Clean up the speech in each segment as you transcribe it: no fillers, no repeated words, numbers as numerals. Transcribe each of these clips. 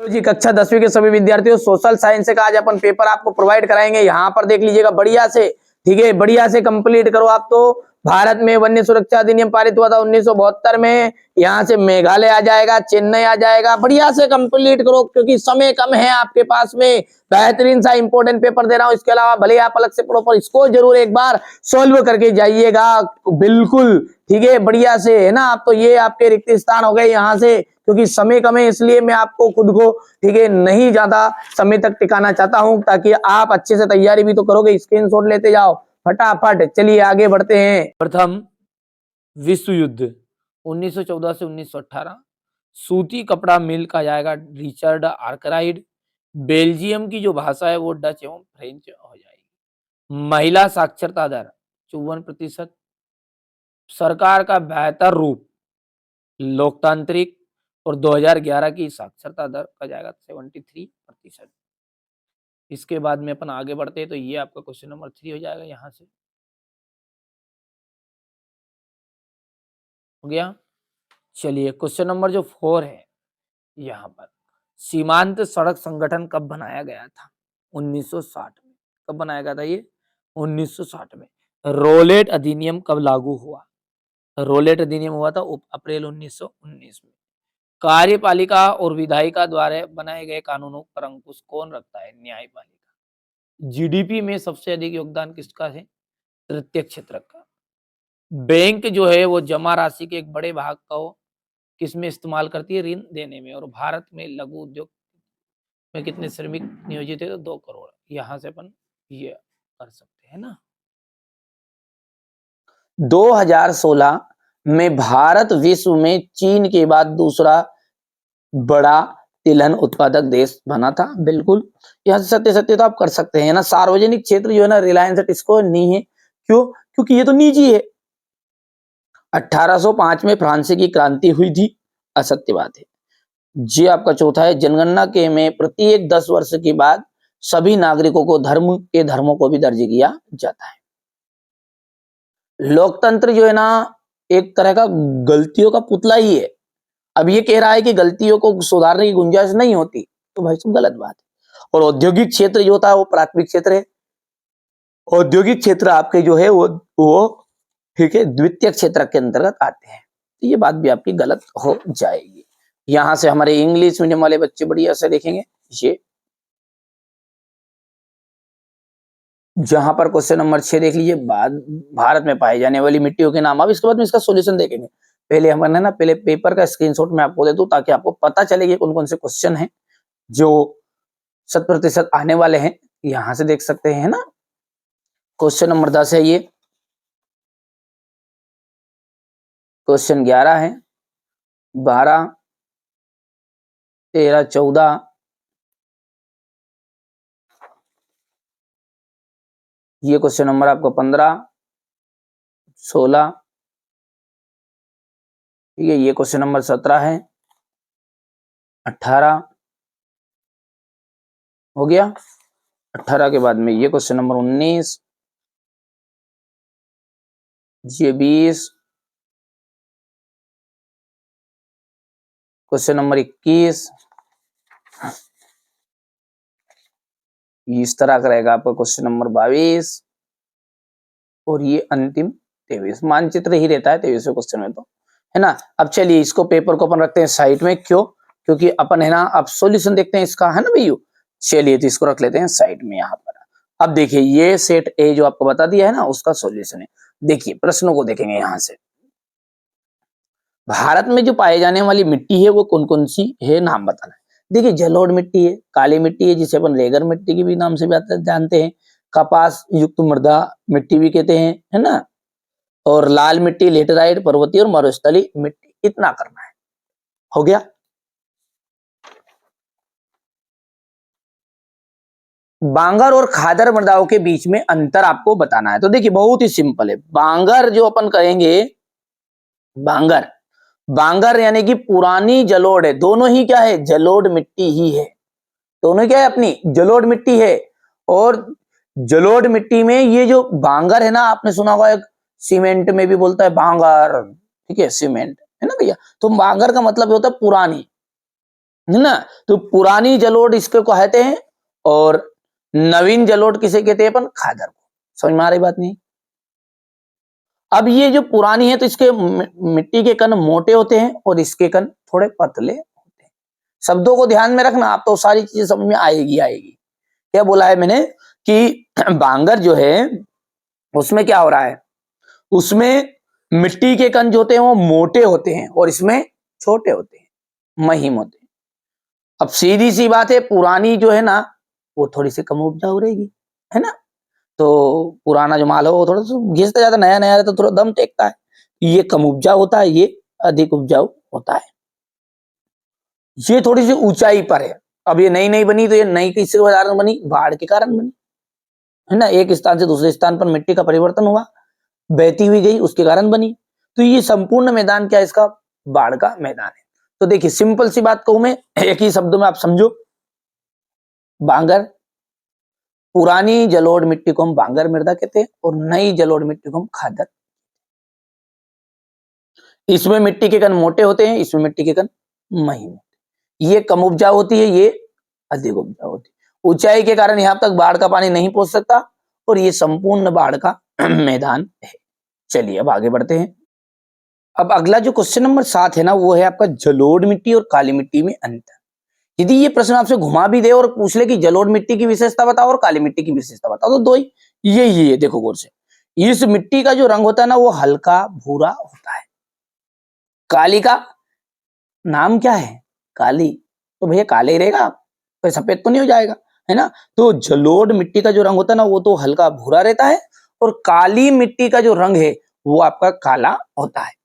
जी कक्षा 10वीं के सभी विद्यार्थियों, सोशल साइंस का आज अपन पेपर आपको प्रोवाइड कराएंगे। यहाँ पर देख लीजिएगा बढ़िया से, ठीक है, बढ़िया से कंप्लीट करो। आप तो भारत में वन्य सुरक्षा अधिनियम पारित हुआ था 1972 में। यहाँ से मेघालय आ जाएगा, चेन्नई आ जाएगा, बढ़िया से कंप्लीट करो क्योंकि समय कम है आपके पास में। बेहतरीन सा इंपॉर्टेंट पेपर दे रहा हूँ। इसके अलावा भले आप अलग से पढ़ो पर इसको जरूर एक बार सोल्व करके जाइएगा, बिल्कुल ठीक है, बढ़िया से, है ना। आप तो ये आपके रिक्त स्थान हो गए यहाँ से, क्योंकि समय कम है इसलिए मैं आपको खुद को, ठीक है, नहीं ज्यादा समय तक टिकाना चाहता हूं ताकि आप अच्छे से तैयारी भी तो करोगे। स्क्रीनशॉट लेते जाओ फटाफट। चलिए आगे बढ़ते हैं। प्रथम विश्व युद्ध 1914 से 1918। सूती कपड़ा मिल का जाएगा रिचर्ड आर्कराइड। बेल्जियम की जो भाषा है वो डच एवं फ्रेंच हो जाएगी। महिला साक्षरता दर 54%। सरकार का बेहतर रूप लोकतांत्रिक। और 2011 की साक्षरता दर का जाएगा 73%। इसके बाद में अपन आगे बढ़ते हैं तो ये आपका क्वेश्चन नंबर 3 हो जाएगा। यहां से हो गया। चलिए क्वेश्चन नंबर जो 4 है, यहाँ पर सीमांत सड़क संगठन कब बनाया गया था? 1960 में। कब बनाया गया था ये? 1960 में। रोलेट अधिनियम कब लागू हुआ? रोलेट अधिनियम हुआ था अप्रैल 1919 में। कार्यपालिका और विधायिका द्वारा बनाए गए कानूनों पर अंकुश कौन रखता है? न्यायपालिका। जीडीपी में सबसे अधिक योगदान किसका है? तृतीय क्षेत्र का। बैंक जो है वो जमा राशि के एक बड़े भाग को किसमें इस्तेमाल करती है? ऋण देने में। और भारत में लघु उद्योग में कितने श्रमिक नियोजित है? तो 2 करोड़। यहां से अपन ये कर सकते हैं ना। 2016 में भारत विश्व में चीन के बाद दूसरा बड़ा तिलहन उत्पादक देश बना था। बिल्कुल यहाँ से सत्य सत्य तो आप कर सकते हैं ना। सार्वजनिक क्षेत्र जो है ना, रिलायंस इसको नहीं है। क्यों? क्योंकि ये तो निजी है। 1805 में फ्रांसी की क्रांति हुई थी, असत्य बात है। जी आपका चौथा है, जनगणना के में प्रत्येक 10 वर्ष के बाद सभी नागरिकों को धर्मों को भी दर्ज किया जाता है। लोकतंत्र जो है ना, एक तरह का गलतियों का पुतला ही है। अब ये कह रहा है कि गलतियों को सुधारने की गुंजाइश नहीं होती, तो भाई सब गलत बात है। और औद्योगिक क्षेत्र जो होता है वो प्राथमिक क्षेत्र है। औद्योगिक क्षेत्र आपके जो है वो ठीक है, द्वितीय क्षेत्र के अंतर्गत आते हैं। तो ये बात भी आपकी गलत हो जाएगी। यहां से हमारे इंग्लिश मीडियम वाले बच्चे बढ़िया से देखेंगे। ये जहां पर क्वेश्चन नंबर 6 देख लीजिए, भारत में पाई जाने वाली मिट्टियों के नाम। अब इसके बाद में इसका सॉल्यूशन देखेंगे। पहले हमने ना, पहले पेपर का स्क्रीनशॉट मैं आपको दे दूं ताकि आपको पता चले कि कौन कौन से क्वेश्चन हैं जो 100% आने वाले हैं। यहां से देख सकते हैं ना। क्वेश्चन नंबर 10 है ये। क्वेश्चन 11 है, 12, 13, 14, ये क्वेश्चन नंबर आपको 15, 16, ठीक है, ये क्वेश्चन नंबर 17 है, 18 हो गया। 18 के बाद में ये क्वेश्चन नंबर 19, ये 20, क्वेश्चन नंबर 21, इस तरह का रहेगा आपका क्वेश्चन नंबर 22, और ये अंतिम 23। मानचित्र ही रहता है 23वें क्वेश्चन में, तो है ना। अब चलिए इसको पेपर को अपन रखते हैं साइड में। क्यों? क्योंकि अपन है ना, अब सॉल्यूशन देखते हैं इसका, है ना भैया। चलिए तो इसको रख लेते हैं साइड में यहाँ पर। अब देखिए ये सेट ए जो आपको बता दिया है ना, उसका सॉल्यूशन है। देखिए प्रश्नों को देखेंगे यहां से। भारत में जो पाए जाने वाली मिट्टी है वो कौन कौन सी है, नाम बताना है। देखिए जलोढ़ मिट्टी है, काली मिट्टी है जिसे अपन रेगर मिट्टी की भी नाम से भी जानते हैं, कपास युक्त मृदा मिट्टी भी कहते हैं, है ना। और लाल मिट्टी, लेटेराइट, पर्वतीय और मरुस्थलीय मिट्टी। इतना करना है, हो गया। बांगर और खादर मृदाओं के बीच में अंतर आपको बताना है। तो देखिए बहुत ही सिंपल है। बांगर जो अपन कहेंगे, बांगर यानी कि पुरानी जलोढ़ है। दोनों ही क्या है? जलोढ़ मिट्टी ही है। दोनों क्या है? अपनी जलोढ़ मिट्टी है। और जलोढ़ मिट्टी में ये जो बांगर है ना, आपने सुना होगा, एक सीमेंट में भी बोलता है बांगर, ठीक है, सीमेंट, है ना भैया। तो बांगर का मतलब होता है पुरानी, है ना। तो पुरानी जलोढ़ इसको कहते हैं और नवीन जलोढ़ किसे कहते हैं अपन, खादर को। समझ में आ रही बात नहीं। अब ये जो पुरानी है तो इसके मिट्टी के कण मोटे होते हैं और इसके कण थोड़े पतले होते हैं। शब्दों को ध्यान में रखना, आप तो सारी चीजें समझ में आएगी। क्या बोला है मैंने कि बांगर जो है उसमें क्या हो रहा है, उसमें मिट्टी के कण जो होते हैं वो मोटे होते हैं और इसमें छोटे होते हैं, महीन होते हैं। अब सीधी सी बात है, पुरानी जो है ना वो थोड़ी सी कम उपजाऊ रहेगी, है ना। तो पुराना जो माल है वो थोड़ा सा घिसता जाता, नया नया रहता, थोड़ा दम टेकता है। ये कम उपजाऊ होता है, ये अधिक उपजाऊ होता है। ये थोड़ी सी ऊंचाई पर है। अब ये नई नई बनी तो ये नई किसके कारण बनी, बाढ़ के कारण बनी, है ना। एक स्थान से दूसरे स्थान पर मिट्टी का परिवर्तन हुआ, बहती हुई गई, उसके कारण बनी। तो ये संपूर्ण मैदान क्या है इसका, बाढ़ का मैदान है। तो देखिए सिंपल सी बात कहूं मैं, एक ही शब्दों में आप समझो, बांगर, पुरानी जलोढ़ मिट्टी को हम बांगर मृदा कहते हैं और नई जलोढ़ मिट्टी को हम खादर। इसमें मिट्टी के कण मोटे होते हैं, इसमें मिट्टी के कण महीन होते हैं। ये कम उपजाऊ होती है, ये अधिक उपजाऊ होती है। ऊंचाई के कारण यहां तक बाढ़ का पानी नहीं पहुंच सकता और ये संपूर्ण बाढ़ का मैदान है। चलिए अब आगे बढ़ते हैं। अब अगला जो क्वेश्चन नंबर 7 है ना, वो है आपका जलोढ़ मिट्टी और काली मिट्टी में अंतर। यदि ये प्रश्न आपसे घुमा भी दे और पूछ ले कि जलोढ़ मिट्टी की विशेषता बताओ और काली मिट्टी की विशेषता बताओ, तो दो ही ये देखो गौर से। इस मिट्टी का जो रंग होता है ना वो हल्का भूरा होता है। काली का नाम क्या है, काली, तो भैया काले ही रहेगा, कोई सफेद तो नहीं हो जाएगा, है ना। तो जलोढ़ मिट्टी का जो रंग होता है ना वो तो हल्का भूरा रहता है और काली मिट्टी का जो रंग है वो आपका काला होता है।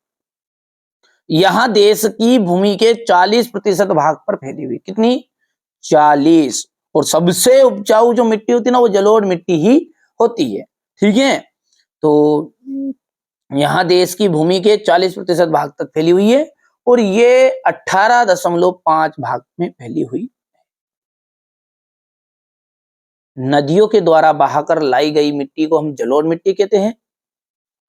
यहां देश की भूमि के 40% भाग पर फैली हुई, कितनी, 40। और सबसे उपजाऊ जो मिट्टी होती है ना वो जलोढ़ मिट्टी ही होती है, ठीक है। तो यहां देश की भूमि के 40% भाग तक फैली हुई है और ये 18.5 भाग में फैली हुई। नदियों के द्वारा बहाकर लाई गई मिट्टी को हम जलोढ़ मिट्टी कहते हैं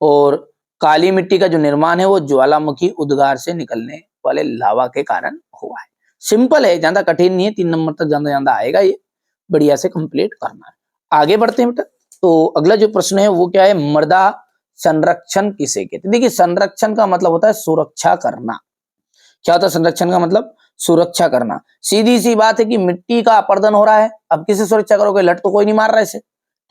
और काली मिट्टी का जो निर्माण है वो ज्वालामुखी उद्गार से निकलने वाले लावा के कारण हुआ है। सिंपल है, ज्यादा कठिन नहीं है, 3 नंबर तक ज्यादा आएगा, ये बढ़िया से कंप्लीट करना है। आगे बढ़ते हैं बेटा। तो अगला जो प्रश्न है वो क्या है, मृदा संरक्षण किसे कहते हैं। देखिए संरक्षण का मतलब होता है सुरक्षा करना। क्या होता है संरक्षण का मतलब, सुरक्षा करना। सीधी सी बात है कि मिट्टी का अपरदन हो रहा है, अब किसे सुरक्षा करोगे, लट तो कोई नहीं मार रहा है इसे,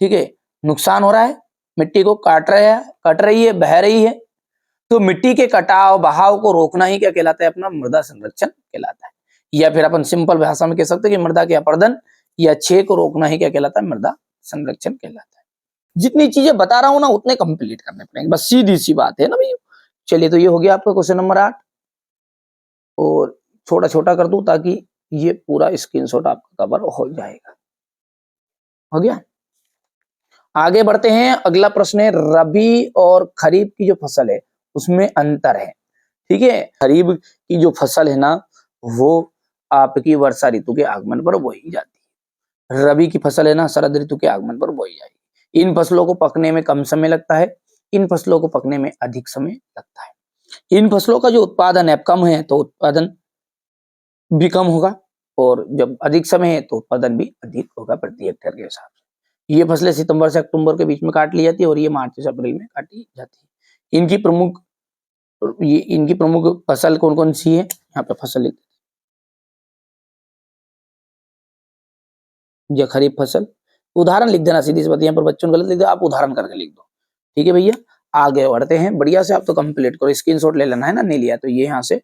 ठीक है, नुकसान हो रहा है, मिट्टी को कट रही है, बह रही है। तो मिट्टी के कटाव बहाव को रोकना ही क्या कहलाता है, अपना मृदा संरक्षण कहलाता है। या फिर अपन सिंपल भाषा में कह सकते हैं कि मृदा के अपरदन या क्षय को रोकना ही क्या कहलाता है, मृदा संरक्षण कहलाता है। जितनी चीजें बता रहा हूं ना उतने कंप्लीट करने पड़ेंगे, बस सीधी सी बात है ना भैया। चलिए तो ये हो गया आपका क्वेश्चन नंबर 8 और छोटा छोटा कर दूं ताकि ये पूरा स्क्रीनशॉट आपका कवर हो जाएगा। हो गया। आगे बढ़ते हैं। अगला प्रश्न है, रबी और खरीफ की जो फसल है उसमें अंतर है, ठीक है। खरीफ की जो फसल है ना वो आपकी वर्षा ऋतु के आगमन पर बोई जाती है, रबी की फसल है ना शरद ऋतु के आगमन पर बोई जाएगी। इन फसलों को पकने में कम समय लगता है, इन फसलों को पकने में अधिक समय लगता है। इन फसलों का जो उत्पादन है कम है तो उत्पादन भी कम होगा और जब अधिक समय है तो उत्पादन भी अधिक होगा प्रति हेक्टेयर के हिसाब से। ये फसलें सितंबर से अक्टूबर के बीच में काट ली जाती है और ये मार्च से अप्रैल में काटी जाती है। इनकी प्रमुख फसल कौन कौन सी है, यहाँ पे फसल लिख या खरीफ फसल, उदाहरण लिख देना सीधी सी बात, यहाँ पर बच्चों ने गलत लिख दिया, आप उदाहरण करके लिख दो, ठीक है भैया। आगे बढ़ते हैं, बढ़िया से आप तो कंप्लीट करो, स्क्रीनशॉट ले लेना है ना, नहीं लिया तो ये यहाँ से,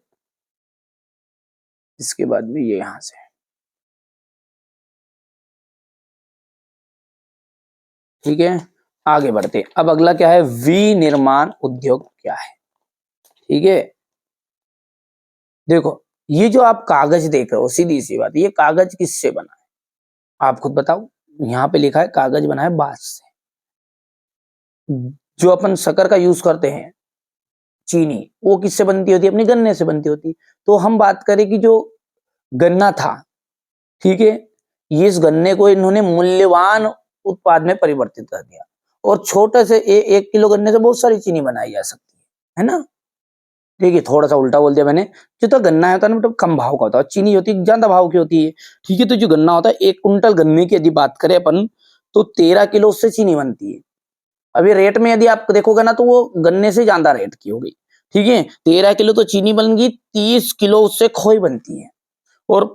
इसके बाद भी ये यहाँ से, ठीक है। आगे बढ़ते हैं। अब अगला क्या है, विनिर्माण उद्योग क्या है, ठीक है। देखो ये जो आप कागज देख रहे हो, सीधी सी बात, ये कागज किससे बना है आप खुद बताओ। यहाँ पे लिखा है कागज बना है बांस से। जो अपन शक्कर का यूज करते हैं, चीनी, वो किससे बनती होती है, अपनी गन्ने से बनती होती है। तो हम बात करें कि जो गन्ना था, ठीक है, ये इस गन्ने को इन्होंने मूल्यवान उत्पाद में परिवर्तित कर दिया और छोटे से 1 किलो गन्ने से बहुत सारी चीनी बनाई जा सकती है ना। देखिए थोड़ा सा उल्टा बोल दिया मैंने। जो तो गन्ना होता है ना मतलब कम भाव का होता है, चीनी होती है ज्यादा भाव की होती है। ठीक है, तो जो गन्ना होता है 1 कुंटल गन्ने की यदि बात करें अपन तो 13 किलो उससे चीनी बनती है। अभी रेट में यदि आप देखोगे ना तो वो गन्ने से ज्यादा रेट की हो गई। ठीक है, 13 किलो तो चीनी बन गई, 30 किलो उससे खोई बनती है और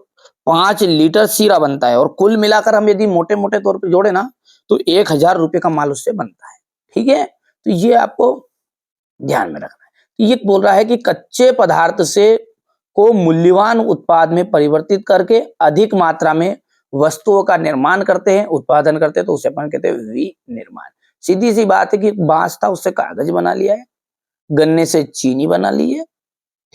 5 लीटर शीरा बनता है। और कुल मिलाकर हम यदि मोटे मोटे तौर पे जोड़े ना तो 1,000 रुपए का माल उससे बनता है। ठीक है, तो ये आपको ध्यान में रखना है। ये बोल रहा है कि कच्चे पदार्थ से को मूल्यवान उत्पाद में परिवर्तित करके अधिक मात्रा में वस्तुओं का निर्माण करते हैं, उत्पादन करते हैं, तो उसे अपन कहते हैं विनिर्माण। सीधी सी बात है कि बांस था उससे कागज बना लिया है, गन्ने से चीनी बना ली है।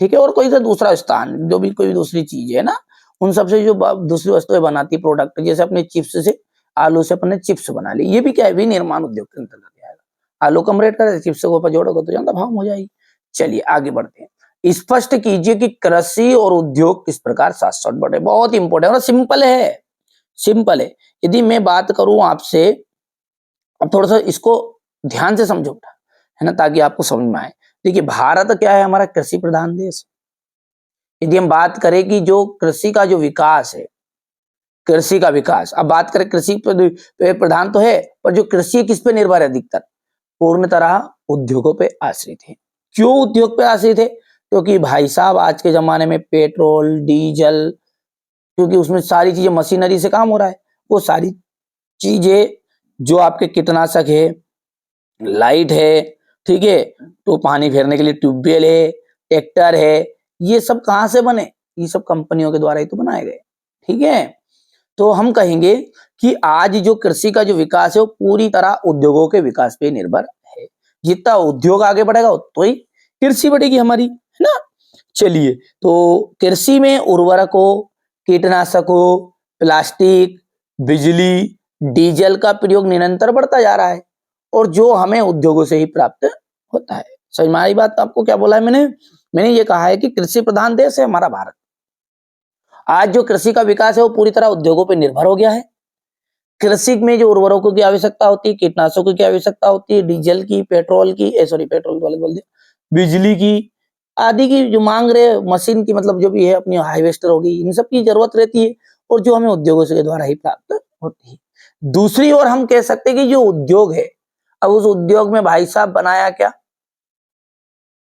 ठीक है, और कोई सा दूसरा स्थान जो भी कोई दूसरी चीज है ना, उन सबसे जो दूसरी वस्तुएं बनाती है प्रोडक्ट, जैसे अपने चिप्स से आलू से अपने चिप्स बना ली, ये भी क्या है विनिर्माण उद्योग के अंतर्गत आएगा। आलू कम रेट का चिप्स को ऊपर जोड़ोगे तो ज्यादा भाव हो जाएगी। चलिए आगे बढ़ते हैं। स्पष्ट कीजिए कि कृषि और उद्योग किस प्रकार साथ साथ बढ़े। बहुत इंपॉर्टेंट और सिंपल है, सिंपल है। यदि मैं बात करूं आपसे, अब थोड़ा सा इसको ध्यान से समझो है ना, ताकि आपको समझ में आए। देखिए भारत क्या है, हमारा कृषि प्रधान देश है। यदि हम बात करें कि जो कृषि का जो विकास है, कृषि का विकास, अब बात करें कृषि प्रधान तो है, पर जो कृषि किस पे निर्भर है अधिकतर, पूर्ण तरह उद्योगों पे आश्रित है। क्यों उद्योग पे आश्रित है? क्योंकि भाई साहब आज के जमाने में पेट्रोल डीजल, क्योंकि उसमें सारी चीजें मशीनरी से काम हो रहा है, वो सारी चीजें जो आपके कीटनाशक है, लाइट है, ठीक है, तो पानी फेरने के लिए ट्यूबवेल है, ट्रैक्टर है, ये सब कहां से बने? ये सब कंपनियों के द्वारा ही तो बनाए गए। ठीक है, तो हम कहेंगे कि आज जो कृषि का जो विकास है वो पूरी तरह उद्योगों के विकास पे निर्भर है। जितना उद्योग आगे बढ़ेगा उतना ही कृषि बढ़ेगी हमारी, है ना। चलिए, तो कृषि में उर्वरकों, कीटनाशकों, प्लास्टिक, बिजली, डीजल का प्रयोग निरंतर बढ़ता जा रहा है और जो हमें उद्योगों से ही प्राप्त होता है। समझ में आई बात? आपको क्या बोला है मैंने? मैंने ये कहा है कि कृषि प्रधान देश है हमारा भारत। आज जो कृषि का विकास है वो पूरी तरह उद्योगों पर निर्भर हो गया है। कृषि में जो उर्वरकों की आवश्यकता होती है, कीटनाशकों की आवश्यकता होती है, डीजल की, पेट्रोल की, सॉरी पेट्रोल वाले बोल दिया, बिजली की आदि की जो मांग रहे, मशीन की मतलब जो भी है अपनी हार्वेस्टर होगी, इन सब की जरूरत रहती है और जो हमें उद्योगों के द्वारा ही प्राप्त होती है। दूसरी ओर हम कह सकते हैं कि जो उद्योग है, अब उस उद्योग में भाई साहब बनाया क्या,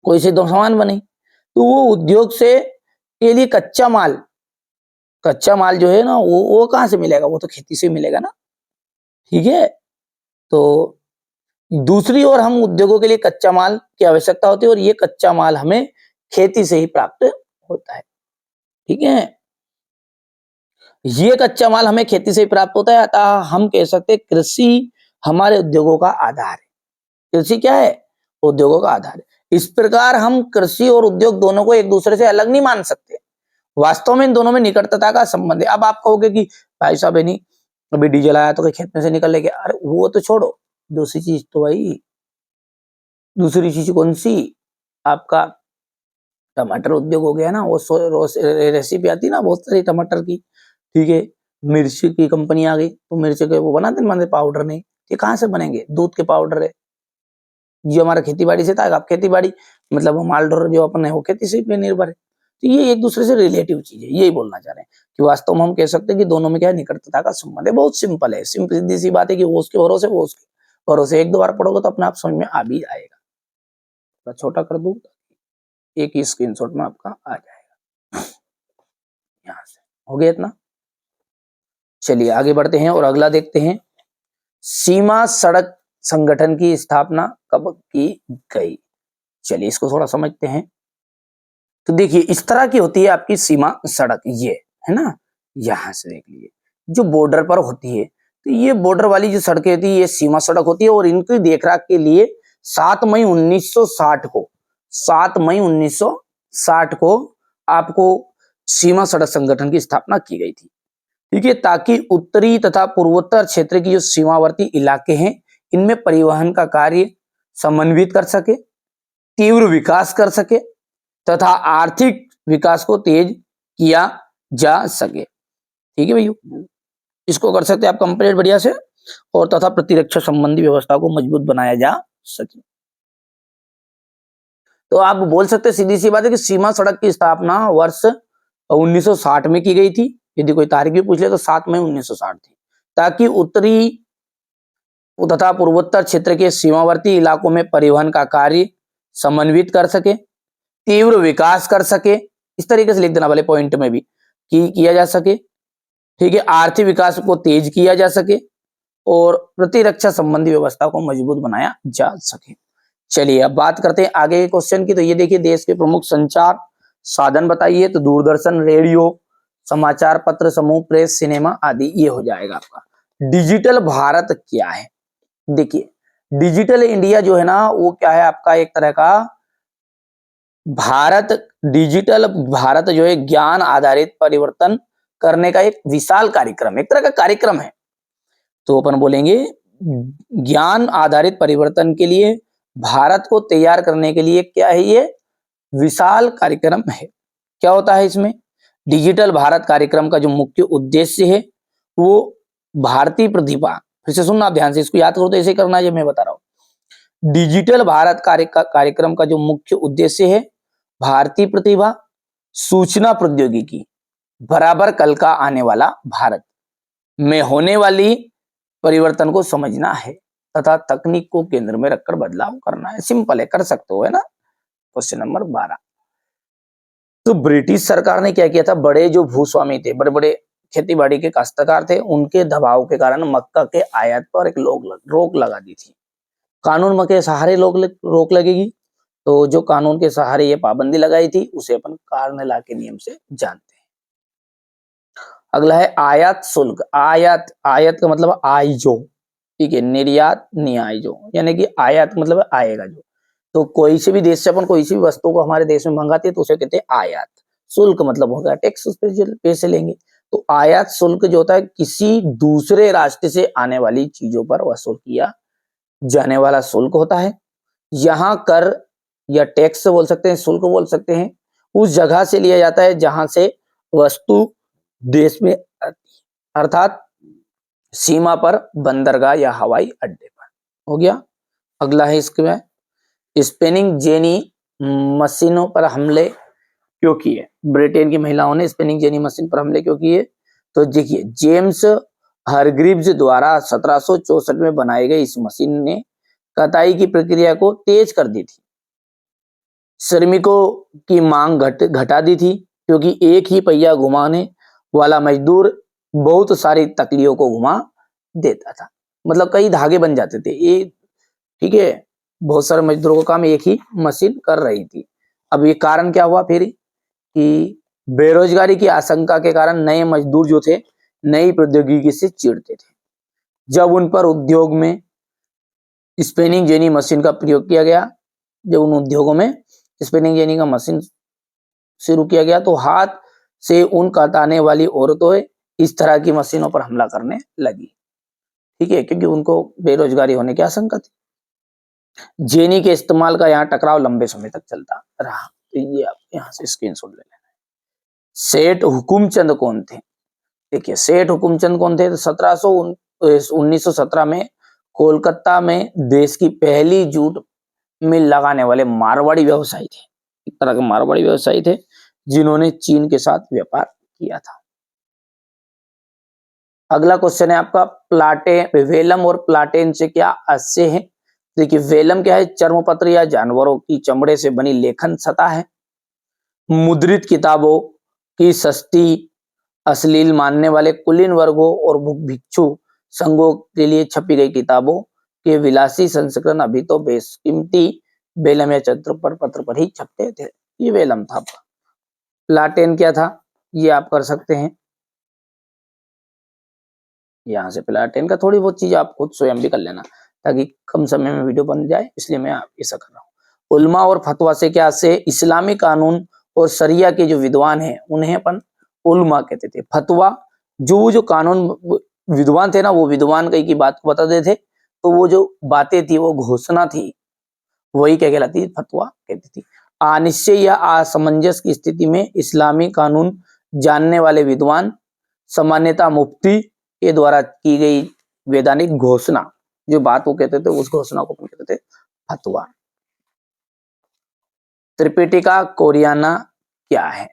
कोई से दो सामान बने, तो वो उद्योग से के लिए कच्चा माल जो है ना वो कहां से मिलेगा? वो तो खेती से मिलेगा ना। ठीक है, तो दूसरी ओर हम उद्योगों के लिए कच्चा माल की आवश्यकता होती है और ये कच्चा माल हमें खेती से ही प्राप्त होता है। ठीक है, ये कच्चा माल हमें खेती से ही प्राप्त होता है, अतः हम कह सकते हैं कृषि हमारे उद्योगों का आधार है। कृषि क्या है? उद्योगों का आधार है। इस प्रकार हम कृषि और उद्योग दोनों को एक दूसरे से अलग नहीं मान सकते। वास्तव में इन दोनों में निकटता का संबंध है। अब आप कहोगे कि भाई साहब है नहीं, अभी डीजल आया तो कोई खेत में से निकल लेके, अरे वो तो छोड़ो, दूसरी चीज तो भाई, दूसरी चीज कौन सी? आपका टमाटर उद्योग हो गया ना, वो रेसिपी आती ना बहुत सारी टमाटर की। ठीक है, मिर्च की कंपनी आ गई तो मिर्च के वो बनाते पाउडर नहीं, ये कहाँ से बनेंगे? दूध के पाउडर है, जो हमारा खेती बाड़ी से था। आप खेती बाड़ी मतलब वो माल ढोर जो अपन है वो खेती से पे निर्भर है। तो ये एक दूसरे से रिलेटिव चीज है, यही बोलना चाह रहे हैं कि वास्तव में हम कह सकते हैं कि दोनों में क्या है, निकटता का संबंध है। बहुत सिंपल है, सिंपल सीधी सी बात है कि वो उसके भरोसे, वो उसके भरोसे। एक दो बार पढ़ोगे तो अपने आप समझ में आ भी जाएगा। तो छोटा कर दूं, एक ही स्क्रीनशॉट में आपका आ जाएगा। यहां से हो गया इतना। चलिए आगे बढ़ते हैं और अगला देखते हैं। सीमा सड़क संगठन की स्थापना कब की गई? चलिए इसको थोड़ा समझते हैं। तो देखिए इस तरह की होती है आपकी सीमा सड़क, ये है ना, यहां से देख लीजिए जो बॉर्डर पर होती है, तो ये बॉर्डर वाली जो सड़कें होती है ये सीमा सड़क होती है और इनकी देखरेख के लिए 7 मई 1960 को 7 मई 1960 को आपको सीमा सड़क संगठन की स्थापना की गई थी। ठीक है, ताकि उत्तरी तथा पूर्वोत्तर क्षेत्र की जो सीमावर्ती इलाके हैं इनमें परिवहन का कार्य समन्वित कर सके, तीव्र विकास कर सके तथा आर्थिक विकास को तेज किया जा सके। ठीक है भैया, इसको कर सकते हैं आप कंप्लीट बढ़िया से, और तथा प्रतिरक्षा संबंधी व्यवस्था को मजबूत बनाया जा सके। तो आप बोल सकते हैं सीधी सी बात है कि सीमा सड़क की स्थापना वर्ष 1960 में की गई थी। यदि कोई तारीख भी पूछ ले तो 7 मई 1960 थी, ताकि उत्तरी तथा पूर्वोत्तर क्षेत्र के सीमावर्ती इलाकों में परिवहन का कार्य समन्वित कर सके, तीव्र विकास कर सके, इस तरीके से लिख देना वाले पॉइंट में भी कि किया जा सके, ठीक है, आर्थिक विकास को तेज किया जा सके और प्रतिरक्षा संबंधी व्यवस्था को मजबूत बनाया जा सके। चलिए अब बात करते हैं आगे के क्वेश्चन की। तो ये देखिए, देश के प्रमुख संचार साधन बताइए। तो दूरदर्शन, रेडियो, समाचार पत्र समूह, प्रेस, सिनेमा आदि ये हो जाएगा आपका। डिजिटल भारत क्या है? देखिए, डिजिटल इंडिया जो है ना वो क्या है आपका, एक तरह का भारत, डिजिटल भारत जो है ज्ञान आधारित परिवर्तन करने का एक विशाल कार्यक्रम, एक तरह का कार्यक्रम है। तो अपन बोलेंगे ज्ञान आधारित परिवर्तन के लिए भारत को तैयार करने के लिए क्या है, ये विशाल कार्यक्रम है। क्या होता है इसमें? डिजिटल भारत कार्यक्रम का जो मुख्य उद्देश्य है वो भारतीय प्रतिभा, फिर से सुनना ध्यान से, इसको याद करो तो ऐसे करना है जो मैं बता रहा हूं। डिजिटल भारत कार्यक्रम का जो मुख्य उद्देश्य है भारतीय प्रतिभा, सूचना प्रौद्योगिकी बराबर कल का आने वाला भारत में होने वाली परिवर्तन को समझना है तथा तकनीक को केंद्र में रखकर बदलाव करना है। सिंपल है, कर सकते हो, है ना। Question number 12। तो ब्रिटिश सरकार ने क्या किया था, बड़े जो भूस्वामी थे, बड़े बड़े खेती बाड़ी के काश्तकार थे, उनके दबाव के कारण मक्का के आयात पर एक रोक लगा दी थी। कानून के सहारे रोक लगेगी, तो जो कानून के सहारे ये पाबंदी लगाई थी उसे अपन कार्नेला के नियम से जानते हैं। अगला है आयात शुल्क। आयात का मतलब आइजो, ठीक है, निर्यात नियाइजो, यानी कि आयात मतलब आएगा जो। तो कोई से भी देश से अपन कोई सी भी वस्तु को हमारे देश में मंगाते हैं तो उसे कहते हैं आयात। शुल्क मतलब होगा टैक्स, उस पर पैसे लेंगे। तो आयात शुल्क जो होता है किसी दूसरे राष्ट्र से आने वाली चीजों पर वसूल किया जाने वाला शुल्क होता है। यहाँ कर या टैक्स बोल सकते हैं, शुल्क बोल सकते हैं, उस जगह से लिया जाता है जहां से वस्तु देश में आती है, अर्थात सीमा पर, बंदरगाह या हवाई अड्डे पर। हो गया। अगला है इसके में स्पिनिंग जेनी मशीनों पर हमले क्यों किए? ब्रिटेन की महिलाओं ने स्पिनिंग जेनी मशीन पर हमले क्यों किए? तो देखिए, जेम्स हरग्रीव्स द्वारा 1764 में बनाई गई इस मशीन ने कताई की प्रक्रिया को तेज कर दी थी, श्रमिकों की मांग घटा दी थी, क्योंकि एक ही पहिया घुमाने वाला मजदूर बहुत सारी तकलियों को घुमा देता था। मतलब कई धागे बन जाते थे ये, ठीक है, बहुत सारे मजदूरों का काम एक ही मशीन कर रही थी। अब ये कारण क्या हुआ फिर कि बेरोजगारी की आशंका के कारण नए मजदूर जो थे नई प्रौद्योगिकी से चिढ़ते थे। जब उन पर उद्योग में स्पिनिंग जेनी मशीन का प्रयोग किया गया, जब उन उद्योगों में स्पिनिंग जेनी का मशीन शुरू किया गया तो हाथ से ऊन काटने वाली औरतें इस तरह की मशीनों पर हमला करने लगी, ठीक है, क्योंकि उनको बेरोजगारी होने की आशंका थी। जेनी के इस्तेमाल का यहाँ टकराव लंबे समय तक चलता रहा। तो ये आप यहाँ से स्क्रीनशॉट ले लेना। सेठ हुकुमचंद कौन थे? देखिए, सेठ हुकुमचंद कौन थे? तो 1917 में कोलकाता में देश की पहली जूट मिल लगाने वाले मारवाड़ी व्यवसायी थे, एक तरह के मारवाड़ी व्यवसायी थे जिन्होंने चीन के साथ व्यापार किया था। अगला क्वेश्चन है आपका वेलम और प्लाटेन से क्या आशय है? देखिए, वेलम क्या है? चर्मपत्र या जानवरों की चमड़े से बनी लेखन सतह है। मुद्रित किताबों की सस्ती, अश्लील मानने वाले कुलीन वर्गों और भिक्षु संघों के लिए छपी गई किताबों के विलासी संस्करण अभी तो बेशकीमती वेलम या पत्र पर ही छपते थे। ये वेलम था। प्लाटेन क्या था ये आप कर सकते हैं, यहाँ से प्लाटेन का थोड़ी बहुत चीज आप खुद स्वयं भी कर लेना ताकि कम समय में वीडियो बन जाए, इसलिए मैं ऐसा कर रहा हूँ। उल्मा और फतवा से क्या से इस्लामी कानून और शरिया के जो विद्वान हैं उन्हें अपन उल्मा कहते थे। फतवा जो कानून विद्वान थे ना, वो विद्वान कई की बात को बताते थे, तो वो जो बातें थी वो घोषणा थी, वही क्या कहलाती थी? फतवा कहती थी। अनिश्चय या असमंजस की स्थिति में इस्लामी कानून जानने वाले विद्वान सामान्यतः मुफ्ती के द्वारा की गई वैधानिक घोषणा, जो बात वो कहते थे उस घोषणा को कहते थे फतवा। त्रिपिटिका कोरियाना क्या है?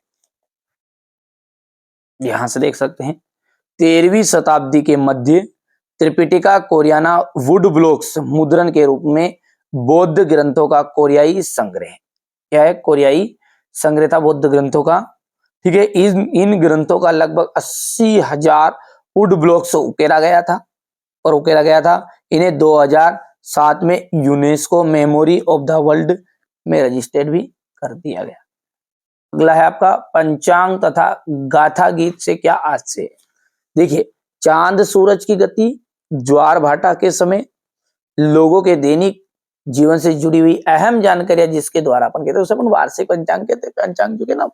यहां से देख सकते हैं 13वीं शताब्दी के मध्य त्रिपिटिका कोरियाना वुड ब्लॉक्स मुद्रण के रूप में बौद्ध ग्रंथों का कोरियाई संग्रह। क्या है? कोरियाई संग्रह था बौद्ध ग्रंथों का। ठीक है, इन ग्रंथों का लगभग 80,000 वुड ब्लॉक्स उकेरा गया था और उकेरा गया था। इन्हें 2007 में UNESCO memory of the world में रजिस्टर्ड भी कर दिया गया। अगला है आपका पंचांग तथा गाथा गीत से क्या आशय है? देखिए, चांद सूरज की गति, ज्वार भाटा के समय, लोगों के दैनिक जीवन से जुड़ी हुई अहम जानकारियां जिसके द्वारा अपन कहते हैं उसे अपन वार्षिक पंचांग कहते हैं। पंचांग जो के ना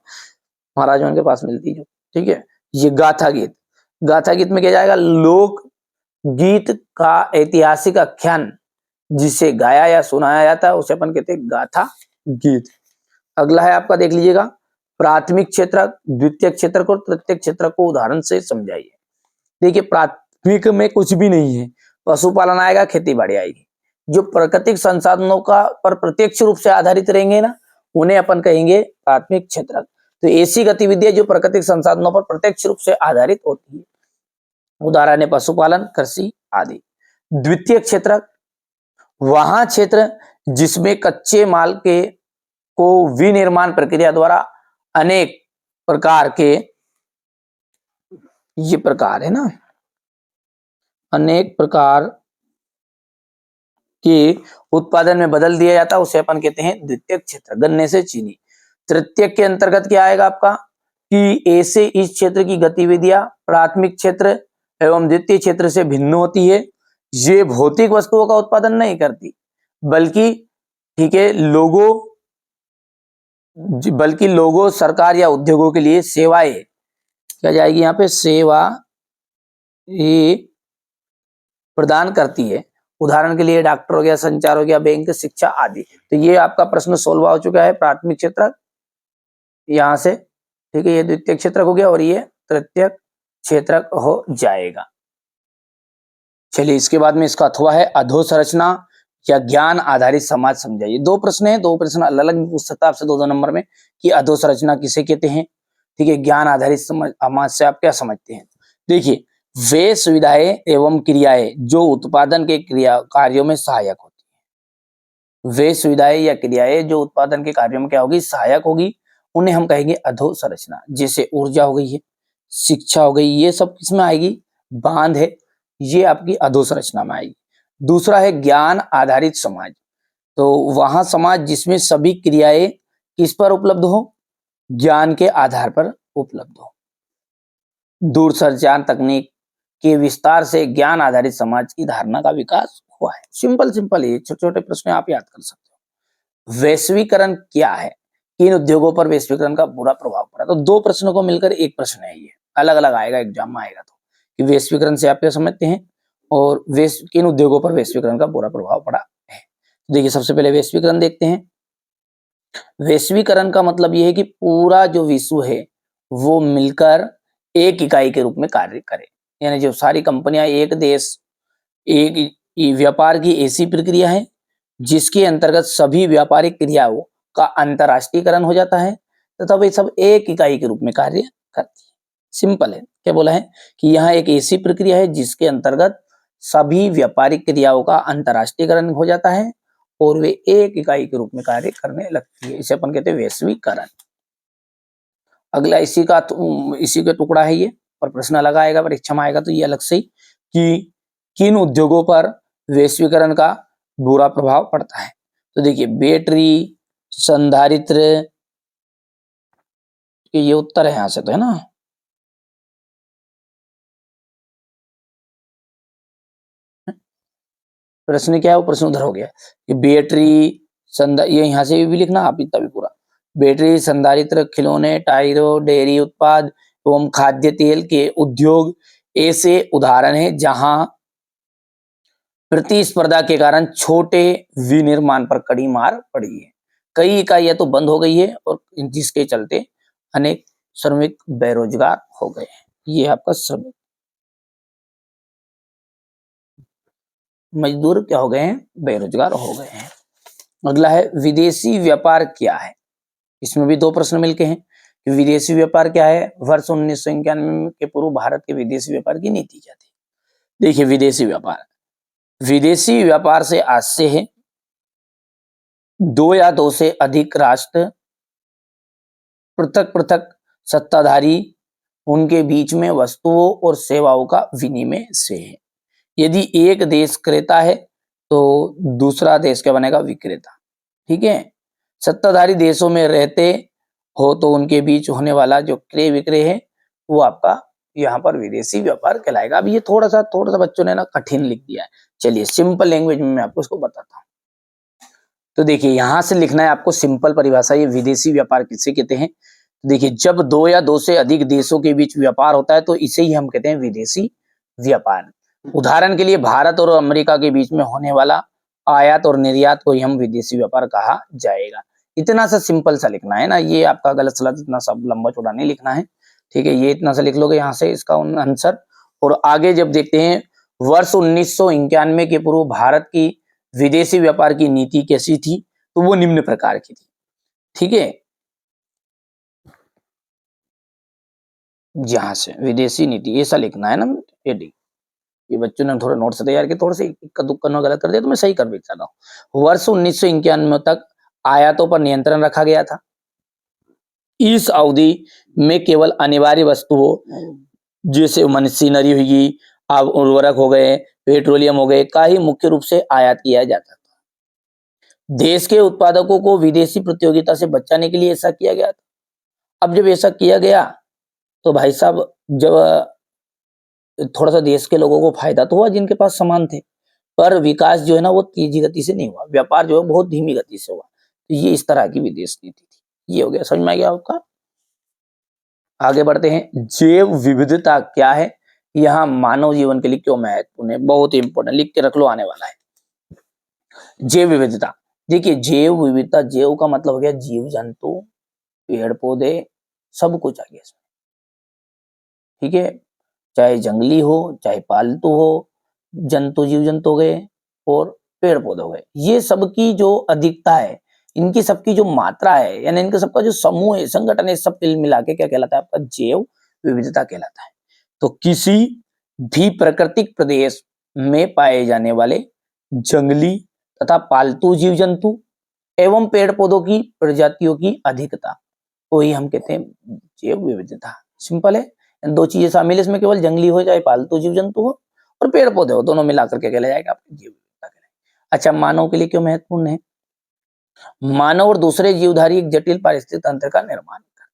महाराजों के पास मिलती जो, ठीक है। ये गाथा गीत, गाथा गीत में क्या जाएगा? लोक गीत का ऐतिहासिक आख्यान जिसे गाया या सुनाया जाता है उसे अपन कहते हैं गाथा गीत। अगला है आपका, देख लीजिएगा, प्राथमिक क्षेत्रक, द्वितीय क्षेत्रक और तृतीय क्षेत्रक को उदाहरण से समझाइए। देखिए, प्राथमिक में कुछ भी नहीं है, पशुपालन आएगा, खेती बाड़ी आएगी। जो प्राकृतिक संसाधनों का पर प्रत्यक्ष रूप से आधारित रहेंगे ना, उन्हें अपन कहेंगे प्राथमिक क्षेत्रक। तो ऐसी गतिविधियां जो प्राकृतिक संसाधनों पर प्रत्यक्ष रूप से आधारित होती है, उदाहरण है पशुपालन, कृषि आदि। द्वितीय क्षेत्रक वहां क्षेत्र जिसमें कच्चे माल के को विनिर्माण प्रक्रिया द्वारा अनेक प्रकार के, ये प्रकार है ना, अनेक प्रकार के उत्पादन में बदल दिया जाता है उसे अपन कहते हैं द्वितीय क्षेत्र। गन्ने से चीनी। तृतीय के अंतर्गत क्या आएगा आपका कि ऐसे इस क्षेत्र की गतिविधियां प्राथमिक क्षेत्र एवं द्वितीय क्षेत्र से भिन्न होती है। ये भौतिक वस्तुओं का उत्पादन नहीं करती बल्कि, ठीक है, लोगों, सरकार या उद्योगों के लिए सेवाएं क्या जाएगी यहाँ पे, सेवा ये प्रदान करती है। उदाहरण के लिए डॉक्टर हो गया, संचार हो गया, बैंक, शिक्षा आदि। तो ये आपका प्रश्न सोल्व हो चुका है। प्राथमिक क्षेत्र यहां से, ठीक है, ये द्वितीय क्षेत्रक हो गया और ये तृतीय क्षेत्रक हो जाएगा। चलिए, इसके बाद में इसका अथवा है अधोसंरचना या ज्ञान आधारित समाज समझाइए। दो प्रश्न है, दो प्रश्न अलग अलग पूछ सकता है आपसे दो नंबर में कि अधोसंरचना किसे कहते हैं, ठीक है, ज्ञान आधारित समाज से आप क्या समझते हैं। देखिए, वे सुविधाएं एवं क्रियाएं जो उत्पादन के कार्यों में सहायक होती है। वे सुविधाएं या क्रियाएं जो उत्पादन के कार्यों में क्या होगी, सहायक होगी, उन्हें हम कहेंगे अधोसंरचना। जैसे ऊर्जा हो गई है, शिक्षा हो गई, ये सब किसमें आएगी, बांध है, ये आपकी अधोसंरचना में आएगी। दूसरा है ज्ञान आधारित समाज। तो वहां समाज जिसमें सभी क्रियाएं किस पर उपलब्ध हो, ज्ञान के आधार पर उपलब्ध हो। दूरसंचार तकनीक के विस्तार से ज्ञान आधारित समाज की धारणा का विकास हुआ है। सिंपल सिंपल ये छोटे छोटे प्रश्न आप याद कर सकते हो। वैश्वीकरण क्या है, किन उद्योगों पर वैश्वीकरण का बुरा प्रभाव पड़ा? तो दो प्रश्नों को मिलकर एक प्रश्न है, ये अलग अलग आएगा एग्जाम में आएगा। तो कि वैश्वीकरण से आप क्या समझते हैं और किन उद्योगों पर वैश्वीकरण का बुरा प्रभाव पड़ा है। देखिए, सबसे पहले वैश्वीकरण देखते हैं। वैश्वीकरण का मतलब यह है कि पूरा जो विश्व है वो मिलकर एक इकाई के रूप में कार्य करे, यानी जो सारी कंपनियां, एक देश, एक व्यापार की ऐसी प्रक्रिया है जिसके अंतर्गत सभी व्यापारिक क्रियाओं का अंतरराष्ट्रीयकरण हो जाता है तथा वे सब एक इकाई के रूप में कार्य करती है। सिंपल है, क्या बोला है कि यहाँ एक ऐसी प्रक्रिया है जिसके अंतर्गत सभी व्यापारिक क्रियाओं का अंतरराष्ट्रीयकरण हो जाता है और वे एक इकाई के रूप में कार्य करने लगती है। इसे अपन कहते हैं वैश्वीकरण। अगला इसी का टुकड़ा है ये, और प्रश्न अलग आएगा, परीक्षा में आएगा तो ये अलग से ही कि किन उद्योगों पर वैश्वीकरण का बुरा प्रभाव पड़ता है। तो देखिए, बैटरी, संधारित्र, ये उत्तर है यहां से, तो है ना। प्रश्न क्या है, वो प्रश्न उधर हो गया कि बैटरी, ये यहाँ से भी लिखना आप इतना भी पूरा। बैटरी, संधारित्र, खिलौने, टायरों, डेयरी उत्पाद एवं खाद्य तेल के उद्योग ऐसे उदाहरण हैं जहां प्रतिस्पर्धा के कारण छोटे विनिर्माण पर कड़ी मार पड़ी है। कई इकाइयां तो बंद हो गई है और जिसके चलते अनेक श्रमिक बेरोजगार हो गए हैं। ये आपका श्रमिक मजदूर क्या हो गए हैं, बेरोजगार हो गए हैं। अगला है विदेशी व्यापार क्या है। इसमें भी 2 प्रश्न मिलके हैं कि विदेशी व्यापार क्या है, वर्ष 1991 के पूर्व भारत के विदेशी व्यापार की नीति क्या थी। देखिए विदेशी व्यापार से आज से है 2 या 2 से अधिक राष्ट्र पृथक पृथक सत्ताधारी उनके बीच में वस्तुओं और सेवाओं का विनिमय से है। यदि एक देश क्रेता है तो दूसरा देश क्या बनेगा, विक्रेता। ठीक है, सत्ताधारी देशों में रहते हो तो उनके बीच होने वाला जो क्रय विक्रय है वो आपका यहाँ पर विदेशी व्यापार कहलाएगा। अब ये थोड़ा सा बच्चों ने ना कठिन लिख दिया है, चलिए सिंपल लैंग्वेज में मैं आपको इसको बताता हूँ। तो देखिए यहां से लिखना है आपको सिंपल परिभाषा, ये विदेशी व्यापार किसे कहते हैं। देखिए जब 2 या 2 से अधिक देशों के बीच व्यापार होता है तो इसे ही हम कहते हैं विदेशी व्यापार। उदाहरण के लिए भारत और अमेरिका के बीच में होने वाला आयात और निर्यात को ही हम विदेशी व्यापार कहा जाएगा। इतना सा सिंपल सा लिखना है ना, ये आपका गलत सलत इतना सब लंबा चौड़ा नहीं लिखना है। ठीक है, ये इतना सा लिख लोगे यहाँ से इसका आंसर। और आगे जब देखते हैं वर्ष 1991 के पूर्व भारत की विदेशी व्यापार की नीति कैसी थी, तो वो निम्न प्रकार की थी। ठीक है, यहां से विदेशी नीति ऐसा लिखना है ना, ये बच्चों ने थोड़ा नोट्स तैयार किए, थोड़े से इक्का दुक्का न गलत कर दिया तो मैं सही कर भी चाहता हूँ। वर्ष 1991 तक आयातों पर नियंत्रण रखा गया था। इस अवधि में केवल अनिवार्य वस्तुओं जैसे मशीनरी होगी, अब उर्वरक हो गए, पेट्रोलियम हो गए का ही मुख्य रूप से आयात किया जाता था। देश के उत्पादकों को विदेशी प्रतियोगिता से बचाने के लिए ऐसा किया गया था। अब जब ऐसा किया गया तो भाई साहब जब थोड़ा सा देश के लोगों को फायदा तो हुआ जिनके पास सामान थे, पर विकास जो है ना वो तेजी गति से नहीं हुआ, व्यापार जो है बहुत धीमी गति से हुआ। तो ये इस तरह की विदेश नीति थी। ये हो गया, समझ में आ गया आपका। आगे बढ़ते हैं, जैव विविधता क्या है, यहाँ मानव जीवन के लिए क्यों महत्वपूर्ण है, बहुत इंपॉर्टेंट, लिख के रख लो, आने वाला है। जैव विविधता, देखिए जैव विविधता, जैव का मतलब हो गया जीव जंतु, पेड़ पौधे, सब कुछ आ गया इसमें। ठीक है, चाहे जंगली हो चाहे पालतू हो, जंतु जीव जंतु हो गए और पेड़ पौधे हो गए, ये सबकी जो अधिकता है, इनकी सबकी जो मात्रा है, यानी इनका सबका जो समूह है, संगठन है, सब मिला के क्या कहलाता है, आपका जैव विविधता कहलाता है। तो किसी भी प्राकृतिक प्रदेश में पाए जाने वाले जंगली तथा पालतू जीव जंतु एवं पेड़ पौधों की प्रजातियों की अधिकता को ही हम कहते हैं जैव विविधता। सिंपल है, 2 चीजें शामिल है इसमें, केवल जंगली हो चाहे पालतू जीव जंतु हो और पेड़ पौधे हो, दोनों मिलाकर के कहला जाएगा आपकी जैव विविधता कहलाएगा। अच्छा, मानव के लिए क्यों महत्वपूर्ण है, मानव और दूसरे जीवधारी एक जटिल पारिस्थितिक तंत्र का निर्माण करते हैं।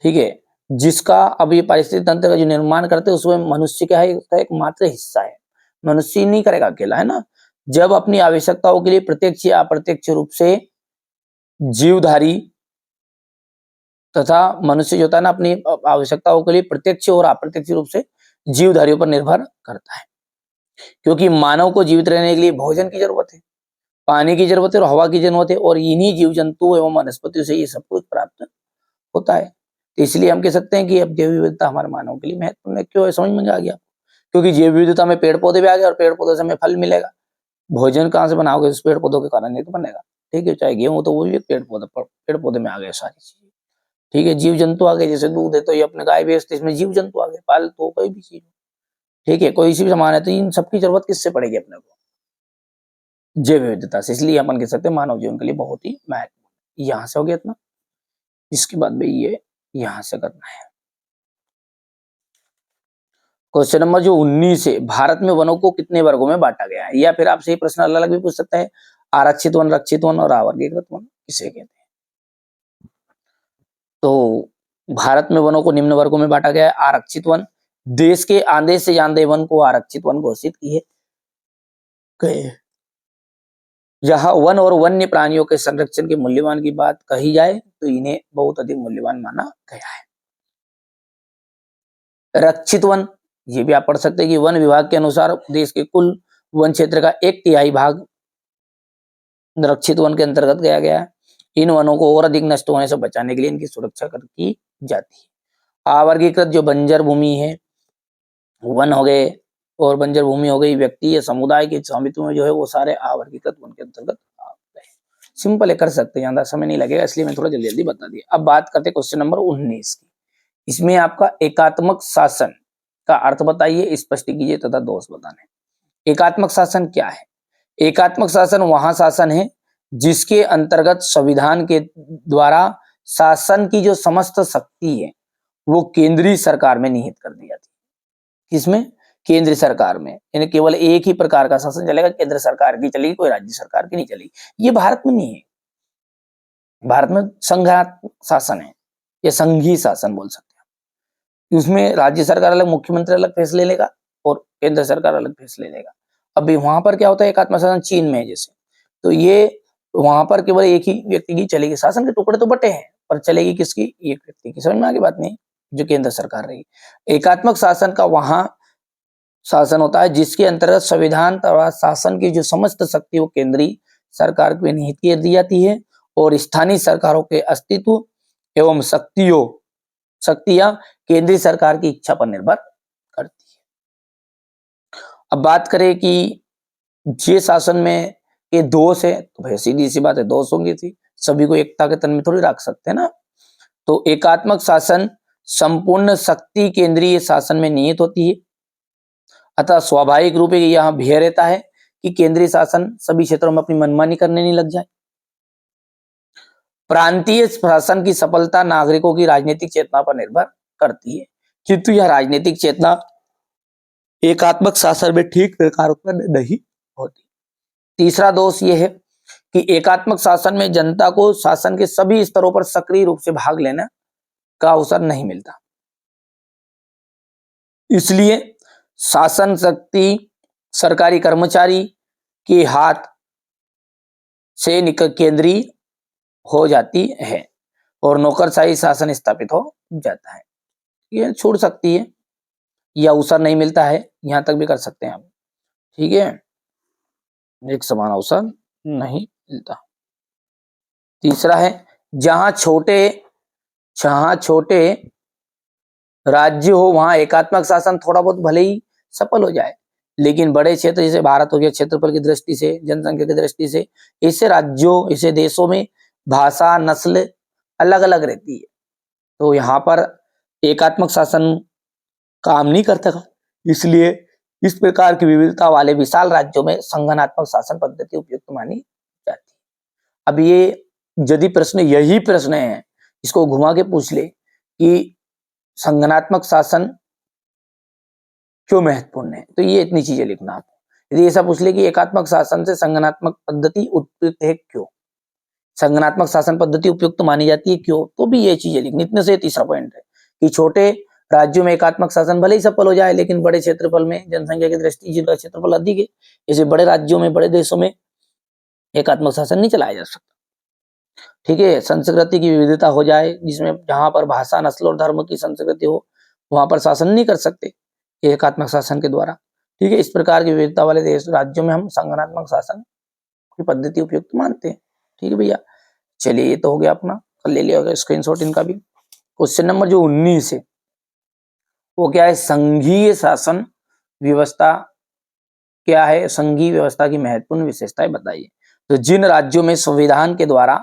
ठीक है, जिसका अब ये पारिस्थितिक तंत्र का जो निर्माण करते हैं उसमें मनुष्य क्या है, उसका एक मात्र हिस्सा है, मनुष्य नहीं करेगा अकेला, है ना। जब अपनी आवश्यकताओं के लिए प्रत्यक्ष या अप्रत्यक्ष रूप से जीवधारी तथा मनुष्य जो होता है ना, अपनी आवश्यकताओं के लिए प्रत्यक्ष और अप्रत्यक्ष रूप से जीवधारियों पर निर्भर करता है, क्योंकि मानव को जीवित रहने के लिए भोजन की जरूरत है, पानी की जरूरत है और हवा की जरूरत है, और इन्हीं जीव जंतु एवं वनस्पतियों से ये सब कुछ प्राप्त होता है। तो इसलिए हम कह सकते हैं कि अब जैव विविधता हमारे मानव के लिए महत्वपूर्ण है। क्यों है, समझ में आ गया, क्योंकि जैव विविधता में पेड़ पौधे भी आ गए और पेड़ पौधे से हमें फल मिलेगा, भोजन कहाँ से बनाओगे, उस पेड़ पौधों के कारण ही तो बनेगा। ठीक है, चाहे गेहूं तो वो भी पेड़ पौधे में आ गए सारी चीजें। ठीक है, जीव जंतु आ गए, जैसे दूध है तो ये अपने गाय बेचते, इसमें जीव जंतु आ गए, पालतू कोई भी चीज। ठीक है, कोई सी भी सामान है तो इन सबकी जरूरत किससे पड़ेगी अपने को, जैव विविधता से। इसलिए अपन कह सकते हैं मानव जीवन के लिए बहुत ही महत्वपूर्ण। यहां से हो गया इतना, इसके बाद भाई ये यहां से करना है। क्वेश्चन नंबर जो 19 है, भारत में वनों को कितने वर्गों में बांटा गया है, या फिर आपसे ये प्रश्न अलग अलग भी पूछ सकता है, आरक्षित वन, रक्षित वन और अवर्गीकृत वन किसे कहते हैं। तो भारत में वनों को निम्न वर्गों में बांटा गया है। आरक्षित वन, देश के आधे से ज्यादा वन को आरक्षित वन घोषित किए गए। जहां वन और वन्य प्राणियों के संरक्षण के मूल्यवान की बात कही जाए तो इन्हें बहुत अधिक मूल्यवान माना गया है। रक्षित वन, ये भी आप पढ़ सकते हैं कि वन विभाग के अनुसार देश के कुल वन क्षेत्र का 1/3 भाग रक्षित वन के अंतर्गत गया है। इन वनों को और अधिक नष्ट होने से बचाने के लिए इनकी सुरक्षा की जाती है। अवर्गीकृत जो बंजर भूमि है, वन हो गए और बंजर भूमि हो गई, व्यक्ति या समुदाय के स्वामित्व में जो है वो सारे अवर्गीकृत वन के अंतर्गत आ गए। सिंपल है, कर सकते हैं, ज्यादा समय नहीं लगेगा, इसलिए मैं थोड़ा जल्दी जल्दी बता दिया। अब बात करते हैं क्वेश्चन नंबर 19 की। इसमें आपका एकात्मक शासन का अर्थ बताइए, स्पष्ट कीजिए तथा दोष बताने। एकात्मक शासन क्या है? एकात्मक शासन वहां शासन है जिसके अंतर्गत संविधान के द्वारा शासन की जो समस्त शक्ति है वो केंद्रीय सरकार में निहित कर दी जाती है। किसमें? केंद्र सरकार में। यानी केवल एक ही प्रकार का शासन चलेगा, केंद्र सरकार की चलेगी, कोई राज्य सरकार की नहीं चलेगी। ये भारत में नहीं है। भारत में संघात्मक शासन है या संघीय शासन बोल सकते हैं। उसमें राज्य सरकार अलग, मुख्यमंत्री अलग फैसले लेगा और केंद्र सरकार अलग फैसले लेगा। अभी वहां पर क्या होता है, एकात्मक शासन चीन में है जैसे, तो ये वहां पर केवल एक ही व्यक्ति की चलेगी। शासन के टुकड़े तो बटे हैं पर चलेगी किसकी? एक व्यक्ति की। समझ में आगे बात नहीं? जो केंद्र सरकार रहेगी। एकात्मक शासन का वहां शासन होता है जिसके अंतर्गत संविधान तथा शासन की जो समस्त शक्ति वो केंद्रीय सरकार में निहित कर दी जाती है और स्थानीय सरकारों के अस्तित्व एवं शक्तियां केंद्रीय सरकार की इच्छा पर निर्भर करती है। अब बात करें कि ये शासन में ये दोष है, तो भाई सीधी सी बात है, दोष होंगे थी, सभी को एकता के तन में थोड़ी रख सकते हैं ना। तो एकात्मक शासन संपूर्ण शक्ति केंद्रीय शासन में निहित होती है, अतः स्वाभाविक रूप से यह भय रहता है कि केंद्रीय शासन सभी क्षेत्रों में अपनी मनमानी करने नहीं लग जाए। प्रांतीय शासन की सफलता नागरिकों की राजनीतिक चेतना पर निर्भर करती है, किंतु यह राजनीतिक चेतना एकात्मक शासन में ठीक प्रकार उत्पन्न नहीं होती। तीसरा दोष यह है कि एकात्मक शासन में जनता को शासन के सभी स्तरों पर सक्रिय रूप से भाग लेने का अवसर नहीं मिलता, इसलिए शासन शक्ति सरकारी कर्मचारी के हाथ से निकल केंद्रीय हो जाती है और नौकरशाही शासन स्थापित हो जाता है। ये छूट सकती है या अवसर नहीं मिलता है, यहां तक भी कर सकते हैं हम। ठीक है, एक समान अवसर नहीं मिलता। तीसरा है जहां छोटे राज्य हो वहां एकात्मक शासन थोड़ा बहुत भले ही सफल हो जाए, लेकिन बड़े क्षेत्र जैसे भारत हो गया, क्षेत्रफल की दृष्टि से, जनसंख्या की दृष्टि से, ऐसे राज्यों ऐसे देशों में भाषा नस्ल अलग अलग रहती है, तो यहाँ पर एकात्मक शासन काम नहीं करता। इसलिए इस प्रकार की विविधता वाले विशाल राज्यों में संगठनात्मक शासन पद्धति उपयुक्त मानी जाती है। अब ये यदि प्रश्न यही प्रश्न है, इसको घुमा के पूछ ले कि संगठनात्मक शासन क्यों महत्वपूर्ण है, तो ये इतनी चीजें लिखना आपको। यदि ऐसा पूछ ले कि एकात्मक शासन से संगठनात्मक पद्धति उपयुक्त है क्यों, संगठनात्मक शासन पद्धति उपयुक्त मानी जाती है क्यों, तो भी ये चीजें लिखनी। इतने से तीसरा पॉइंट है कि छोटे राज्यों में एकात्मक शासन भले ही सफल हो जाए, लेकिन बड़े क्षेत्रफल में, जनसंख्या की दृष्टि जिनका क्षेत्रफल अधिक है, ऐसे बड़े राज्यों में, बड़े देशों में एकात्मक शासन नहीं चलाया जा सकता। ठीक है, संस्कृति की विविधता हो जाए, जिसमें जहां पर भाषा नस्ल और धर्म की संस्कृति हो वहां पर शासन नहीं कर सकते एकात्मक शासन के द्वारा। ठीक है, इस प्रकार की विविधता वाले देश राज्यों में हम संगठनात्मक शासन की पद्धति उपयुक्त मानते हैं। ठीक है भैया, चलिए ये तो हो गया अपना, ले लिया स्क्रीनशॉट इनका भी। क्वेश्चन नंबर जो 19 है वो क्या है, संघीय शासन व्यवस्था क्या है, संघीय व्यवस्था की महत्वपूर्ण विशेषताएं बताइए। तो जिन राज्यों में संविधान के द्वारा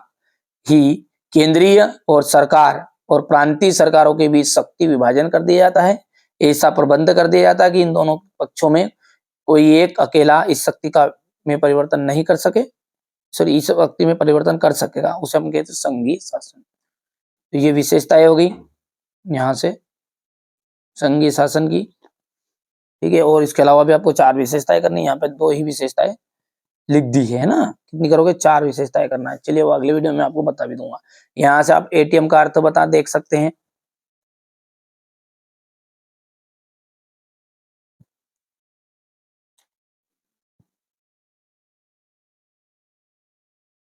ही केंद्रीय और सरकार और प्रांतीय सरकारों के बीच शक्ति विभाजन कर दिया जाता है, ऐसा प्रबंध कर दिया जाता है कि इन दोनों पक्षों में कोई एक अकेला इस शक्ति का में परिवर्तन नहीं कर सके, सॉरी इस शक्ति में परिवर्तन कर सकेगा, उसे हम कहते हैं संघीय शासन। तो ये विशेषताएं हो गई यहाँ से संघीय शासन की। ठीक है, और इसके अलावा भी आपको 4 विशेषताएं करनी है, यहाँ पे 2 ही विशेषताएं लिख दी है ना, कितनी करोगे, 4 विशेषताएं करना है। चलिए वो अगले वीडियो में आपको बता भी दूंगा। यहाँ से आप एटीएम का अर्थ बता देख सकते हैं।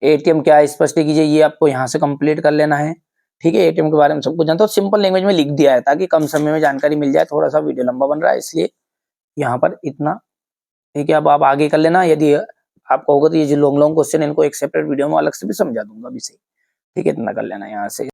एटीएम क्या है स्पष्ट कीजिए, ये आपको यहाँ से कंप्लीट कर लेना है। ठीक है, एटीएम के बारे में सब कुछ जानते हो, सिंपल लैंग्वेज में लिख दिया है ताकि कम समय में जानकारी मिल जाए। थोड़ा सा वीडियो लंबा बन रहा है इसलिए यहाँ पर इतना। ठीक है, अब आप आगे कर लेना, यदि आपको होगा तो ये जो लॉन्ग क्वेश्चन इनको एक सेपरेट वीडियो में अलग से भी समझा दूंगा अभी से। ठीक है, इतना कर लेना यहाँ से।